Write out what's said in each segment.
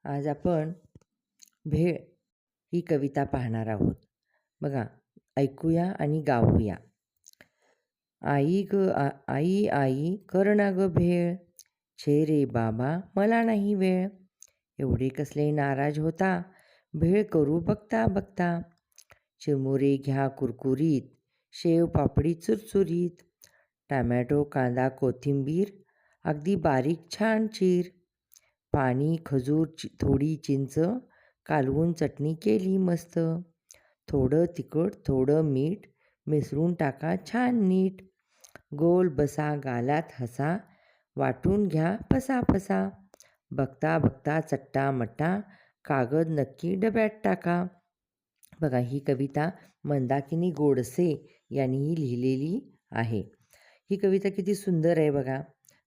आज आपण भेळ ही कविता पाहणार आहोत. बघा, ऐकूया आणि गाऊया. आई ग आई आई कर ना ग भेळ, छे रे बाबा मला नाही वेळ. एवढे कसले नाराज होता, भेळ करू बघता बघता. चिरमुरे घ्या कुरकुरीत, शेव पापडी चुरचुरीत, टमॅटो कांदा कोथिंबीर अगदी बारीक छान चीर. पाणी खजूर थोडी चिंच कालवून चटणी केली मस्त. थोडं तिखट थोडं मीठ मिसळून टाका छान नीट. गोल बसा गालात हसा, वाटून घ्या फसा फसा. बघता बघता चट्टा मट्टा, कागद नक्की डब्यात टाका. बघा, ही कविता मंदाकिनी गोडसे यांनीही लिहिलेली आहे. ही कविता किती सुंदर आहे बघा.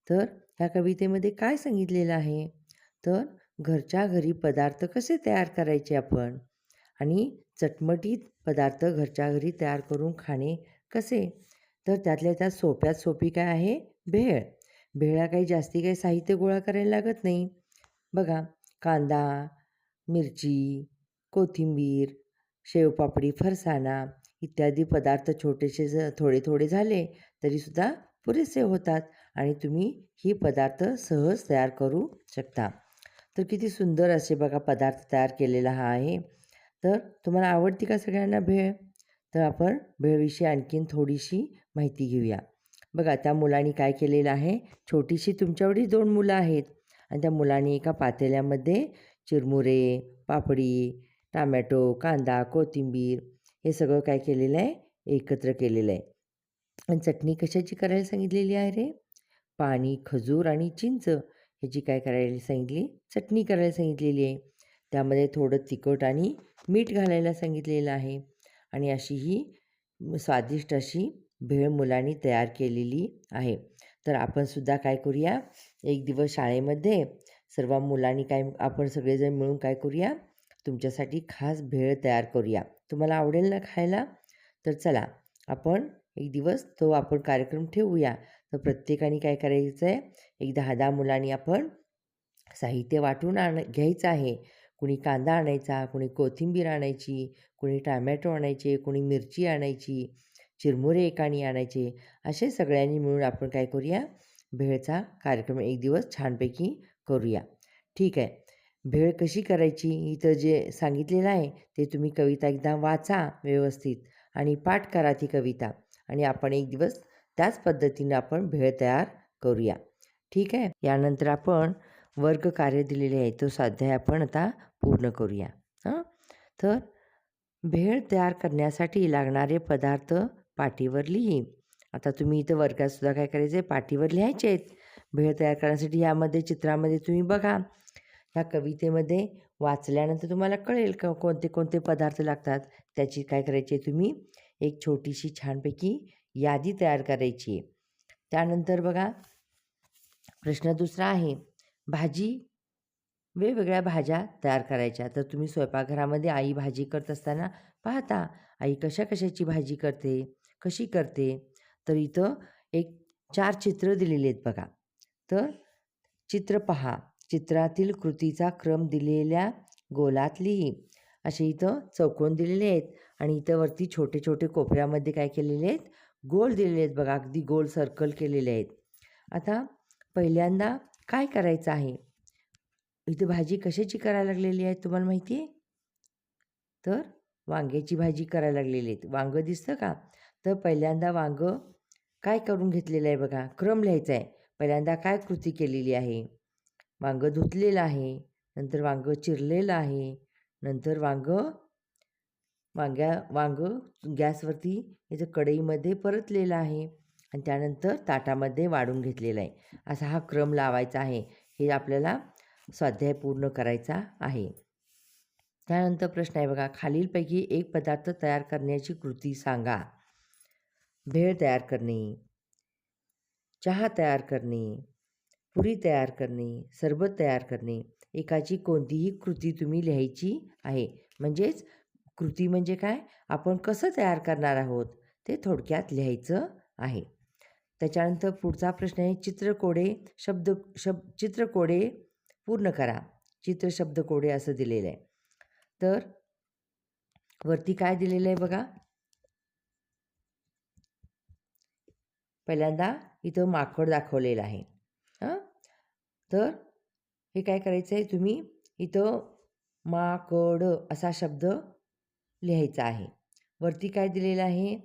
तर ह्या कवितेमध्ये काय सांगितलेलं आहे, तर घरच्या घरी पदार्थ कसे तयार करायचे आपण आणि चटमटीत पदार्थ घरच्या घरी तयार करून खाणे कसे. तर त्यातल्या त्यात सोप्यात सोपी काय आहे, भेळ. भेळला काही जास्ती काही साहित्य गोळा करायला लागत नाही. बघा, कांदा, मिरची, कोथिंबीर, शेवपापडी, फरसाणा इत्यादी पदार्थ छोटेसे थोडे थोडे झाले तरीसुद्धा पुरेसे होतात आणि तुम्ही ही पदार्थ सहज तयार करू शकता. तर किती सुंदर असे बघा पदार्थ तयार केलेला हा आहे. तर तुम्हाला आवडती का सगळ्यांना भेळ? तर आपण भेळविषयी आणखीन थोडीशी माहिती घेऊया. बघा, त्या मुलाने काय केलेलं आहे, छोटीशी तुमच्याएवढी 2 मुलं आहेत आणि त्या मुलाने एका पातेल्यामध्ये चिरमुरे, पापडी, टमॅटो, कांदा, कोथिंबीर हे सगळं काय केलेलं आहे, एकत्र केलेलं आहे. आणि चटणी कशाची करायला सांगितलेली आहे रे? पाणी, खजूर आणि चिंच ह्याची काय करायला सांगितली, चटणी करायला सांगितलेली आहे. त्यामध्ये थोडं तिखट आणि मीठ घालायला सांगितलेलं आहे आणि अशी ही स्वादिष्ट अशी भेळ मुलांनी तयार केलेली आहे. तर आपणसुद्धा काय करूया, एक दिवस शाळेमध्ये सर्व मुलांनी आपण सगळेजण मिळून काय करूया, तुमच्यासाठी खास भेळ तयार करूया. तुम्हाला आवडेल ना खायला? तर चला आपण एक दिवस तो आपण कार्यक्रम ठेवूया. तर प्रत्येकाने काय करायचं आहे, एक 10-10 मुलांनी आपण साहित्य वाटून घ्यायचं आहे. कुणी कांदा आणायचा, कुणी कोथिंबीर आणायची, कुणी टमॅटो आणायचे, कुणी मिरची आणायची, चिरमुरे एकाने आणायचे. असे सगळ्यांनी मिळून आपण काय करूया, भेळचा कार्यक्रम एक दिवस छानपैकी करूया. ठीक आहे. भेळ कशी करायची इथं जे सांगितलेलं आहे ते तुम्ही कविता एकदा वाचा व्यवस्थित आणि पाठ करा ती कविता आणि आपण एक दिवस त्याच पद्धतीनं आपण भेळ तयार करूया. ठीक आहे. यानंतर आपण वर्ग कार्य दिलेले आहे तो स्वाध्याय आपण आता पूर्ण करूया. तर भेळ तयार करण्यासाठी लागणारे पदार्थ पाटीवर लिही. आता तुम्ही इथं वर्गातसुद्धा काय करायचं आहे, पाटीवर लिहायचे आहेत भेळ तयार करण्यासाठी. यामध्ये चित्रामध्ये तुम्ही बघा, ह्या कवितेमध्ये वाचल्यानंतर तुम्हाला कळेल का कोणते कोणते पदार्थ लागतात. त्याची काय करायची आहे, तुम्ही एक छोटीशी छानपैकी यादी तयार करायची आहे. त्यानंतर बघा, प्रश्न दुसरा आहे, भाजी वेगवेगळ्या भाज्या तयार करायच्या. तर तुम्ही स्वयंपाकघरामध्ये आई भाजी करत असताना पाहता, आई कशा कशाची भाजी करते, कशी करते. तर इथं एक 4 चित्र दिलेली आहेत बघा. तर चित्र पहा, चित्रातील कृतीचा क्रम दिलेल्या गोलात लिही. असे इथं चौकोन दिलेले आहेत आणि इथं वरती छोटे छोटे कोपऱ्यामध्ये काय केलेले आहेत, गोल दिलेले आहेत बघा, अगदी गोल सर्कल केलेले आहेत. आता पहिल्यांदा काय करायचं आहे, इथं भाजी कशाची करायला लागलेली आहे तुम्हाला माहिती आहे? तर वांग्याची भाजी करायला लागलेली आहेत. वांगं दिसतं का? तर पहिल्यांदा वांगं काय करून घेतलेलं आहे बघा, क्रम लिहायचा आहे. पहिल्यांदा काय कृती केलेली आहे, वांगं धुतलेलं आहे, नंतर वांगं चिरलेलं आहे, नंतर वांगं गॅसवरती इथं कढईमध्ये परतलेलं आहे आणि त्यानंतर ताटामध्ये वाढून घेतलेलं आहे. असा हा क्रम लावायचा आहे. हे आपल्याला स्वाध्याय पूर्ण करायचा आहे. त्यानंतर प्रश्न आहे बघा, खालीलपैकी एक पदार्थ तयार करण्याची कृती सांगा. भेळ तयार करणे, चहा तयार करणे, पुरी तयार करणे, सरबत तयार करणे. एकाची कोणतीही कृती तुम्ही लिहायची आहे. म्हणजेच कृती म्हणजे काय, आपण कसं तयार करणार आहोत ते थोडक्यात लिहायचं आहे. त्याच्यानंतर पुढचा प्रश्न आहे, चित्रकोडे पूर्ण करा. चित्र शब्द कोडे असं दिलेलं आहे. तर वरती काय दिलेलं आहे बघा. पहिल्यांदा इथं माकड दाखवलेलं आहे. हां, तर हे काय करायचं आहे, तुम्ही इथं माकड असा शब्द लिहायचा आहे. वरती काय दिलेलं आहे,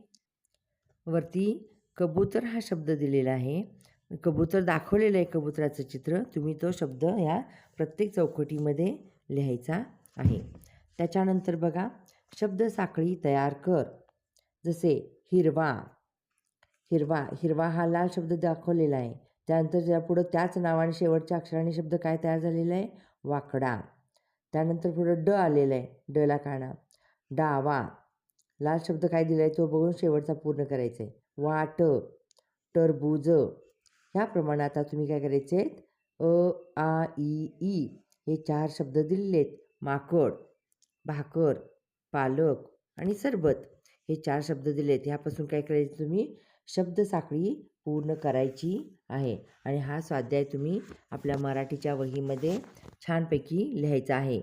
वरती कबूतर हा शब्द दिलेला आहे. कबूतर दाखवलेलं आहे, कबुतराचं चित्र. तुम्ही तो शब्द ह्या प्रत्येक चौकटीमध्ये लिहायचा आहे. त्याच्यानंतर बघा, शब्द साखळी तयार कर. जसे हिरवा, हिरवा हिरवा हा लाल शब्द दाखवलेला आहे. त्यानंतर त्यापुढं त्याच नावाने शेवटच्या अक्षराने शब्द काय तयार झालेला आहे, वाकडा. त्यानंतर पुढं ड आलेलं आहे, डला काना. डावा, लाल शब्द काय दिला आहे तो बघून शेवटचा पूर्ण करायचा आहे. वाट, टरबूज. ह्याप्रमाणे आता तुम्ही काय करायचे आहेत, अ, आ, ई हे 4 शब्द दिलेले आहेत. माकड, भाकर, पालक आणि सरबत हे 4 शब्द दिले आहेत. ह्यापासून काय करायचं, तुम्ही शब्दसाखळी पूर्ण करायची आहे. आणि हा स्वाध्याय तुम्ही आपल्या मराठीच्या वहीमध्ये छानपैकी लिहायचा आहे.